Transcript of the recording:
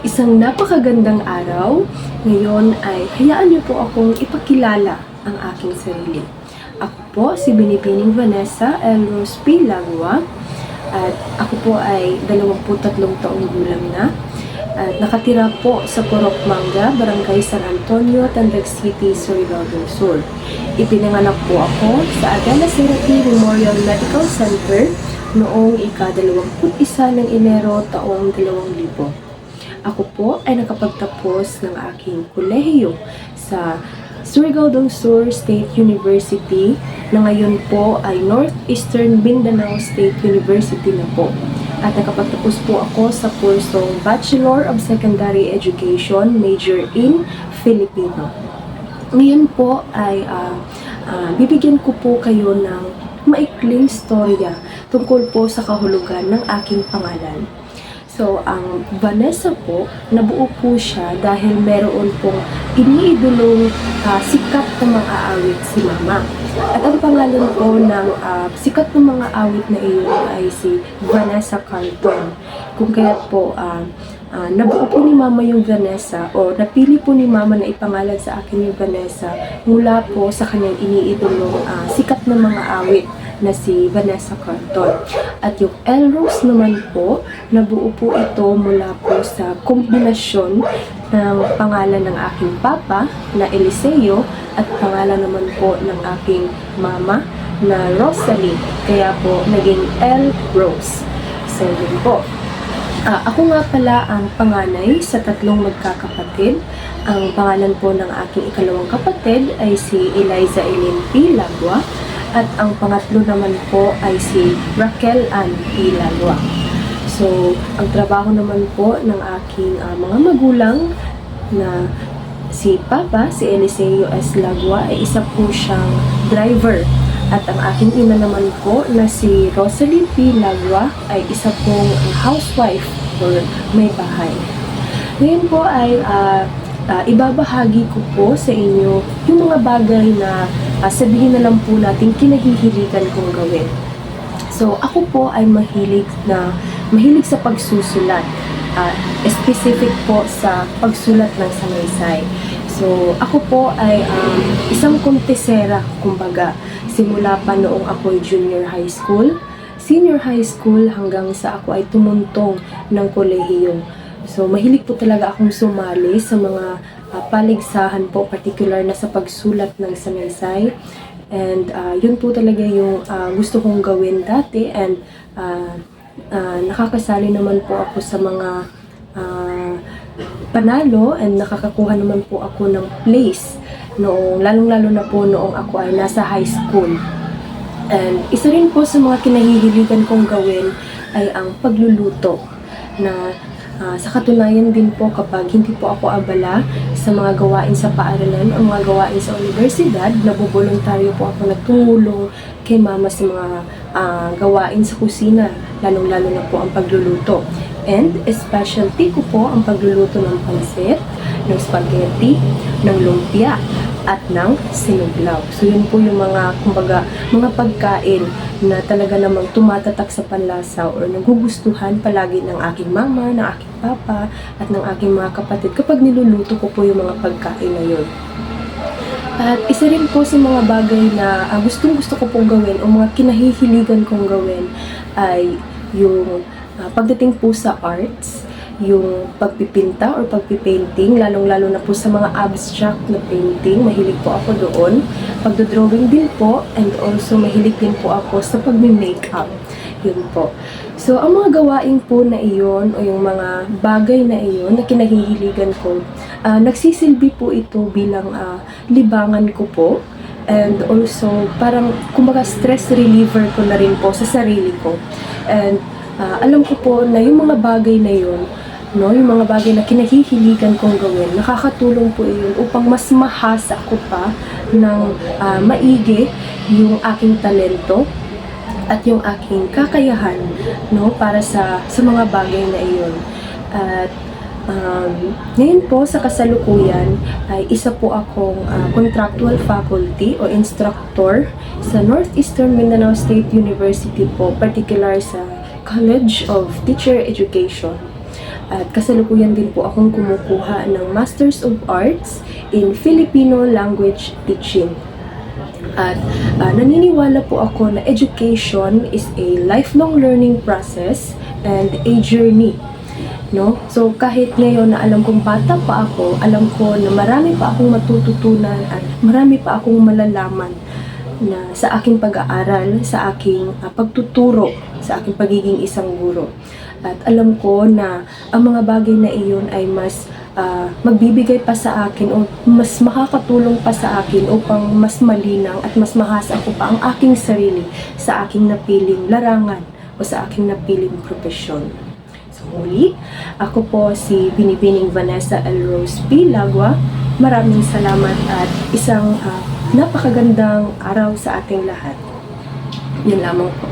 Isang napakagandang araw. Ngayon ay hayaan niyo po akong ipakilala ang aking sarili. Ako po si Binibining Vanessa L. Rose P. Lagua at ako po ay 23 taong gulang na at nakatira po sa Purok Manga, Barangay San Antonio, Tandag City, Surigao del Sur. Ipinanganak po ako sa Agala Therapy Memorial Medical Center noong ika-21 ng Enero taong 2000. Ako po ay nakapagtapos ng aking kolehiyo sa Surigao del Sur State University na ngayon po ay Northeastern Mindanao State University na po. At nakapagtapos po ako sa kursong Bachelor of Secondary Education, major in Filipino. Ngayon po ay bibigyan ko po kayo ng maikling storya tungkol po sa kahulugan ng aking pangalan. So, ang Vanessa po, nabuo po siya dahil meron pong iniidolong sikat na mga awit si Mama. At ang pangalan po ng sikat na mga awit na iyon ay si Vanessa Carlton. Kung kaya po, nabuo po ni Mama yung Vanessa o napili po ni Mama na ipangalan sa akin yung Vanessa mula po sa kanyang iniidolong sikat na mga awit na si Vanessa Carlton. At yung L. Rose naman po, nabuo po ito mula po sa kombinasyon ng pangalan ng aking papa na Eliseo at pangalan naman po ng aking mama na Rosalie. Kaya po naging L. Rose. So yun po. Ako nga pala ang panganay sa 3 magkakapatid. Ang pangalan po ng aking ikalawang kapatid ay si Eliza Eileen P. Lagua. At ang pangatlo naman po ay si Raquel Ann P. Lagua. So, ang trabaho naman po ng aking mga magulang na si Papa, si Eliseo S. Lagua, ay isa po siyang driver. At ang aking ina naman po na si Rosalie P. Lagua ay isa pong housewife or may bahay. Ngayon po ay ibabahagi ko po sa inyo yung mga bagay na sabihin na lang po natin kinahihiligan kong gawin. So, ako po ay mahilig sa pagsusulat. Specific po sa pagsulat ng sanaysay. So, ako po ay isang kontesera, kumbaga. Simula pa noong ako ay junior high school, senior high school, hanggang sa ako ay tumuntong ng kolehiyo. So, mahilig po talaga akong sumali sa mga paligsahan po, particular na sa pagsulat ng sanaysay. And yun po talaga yung gusto kong gawin dati. And nakakasali naman po ako sa mga panalo and nakakakuha naman po ako ng place noong, lalong-lalo na po noong ako ay nasa high school. And isa rin po sa mga kinahihiligan kong gawin ay ang pagluluto na sa katunayan din po kapag hindi po ako abala sa mga gawain sa paaralan o mga gawain sa universidad, nabuboluntaryo po ako nagtumulong kay Mama sa mga gawain sa kusina, lalong-lalo na po ang pagluluto. And specialty ko po ang pagluluto ng pansit, ng spaghetti, ng lumpia, at ng sinuglaw. So yun po yung mga, kumbaga, mga pagkain na talaga namang tumatatak sa panlasa or nagugustuhan palagi ng aking mama, ng aking papa, at ng aking mga kapatid kapag niluluto ko po yung mga pagkain na yun. At isa rin po sa mga bagay na gustong-gusto ko pong gawin o mga kinahihiligan kong gawin ay yung pagdating po sa arts, yung pagpipinta or pagpipainting, lalong-lalo na po sa mga abstract na painting, mahilig po ako doon. Pagdodrawing din po, and also mahilig din po ako sa pagmi-makeup. Yun po. So, ang mga gawain po na iyon, o yung mga bagay na iyon na kinahihiligan ko, nagsisilbi po ito bilang libangan ko po. And also, parang, kumbaga, stress reliever ko na rin po sa sarili ko. And alam ko po na yung mga bagay na yun, yung mga bagay na kinahihiligan kong gawin, nakakatulong po iyon upang mas mahasa ko pa ng maigi yung aking talento at yung aking kakayahan para sa mga bagay na iyon. At ngayon po sa kasalukuyan ay isa po akong contractual faculty o instructor sa Northeastern Mindanao State University po, particular sa College of Teacher Education. At kasalukuyan din po akong kumukuha ng Masters of Arts in Filipino Language Teaching. At naniniwala po ako na education is a lifelong learning process and a journey. No? So kahit ngayon na alam kong bata pa ako, alam ko na marami pa akong matututunan at marami pa akong malalaman na sa aking pag-aaral, sa aking pagtuturo, sa aking pagiging isang guro. At alam ko na ang mga bagay na iyon ay mas magbibigay pa sa akin o mas makakatulong pa sa akin upang mas malinang at mas mahasa ko pa ang aking sarili sa aking napiling larangan o sa aking napiling propesyon. So muli, ako po si Binibining Vanessa L. Rose P. Lagwa. Maraming salamat at isang napakagandang araw sa ating lahat. Yun lamang po.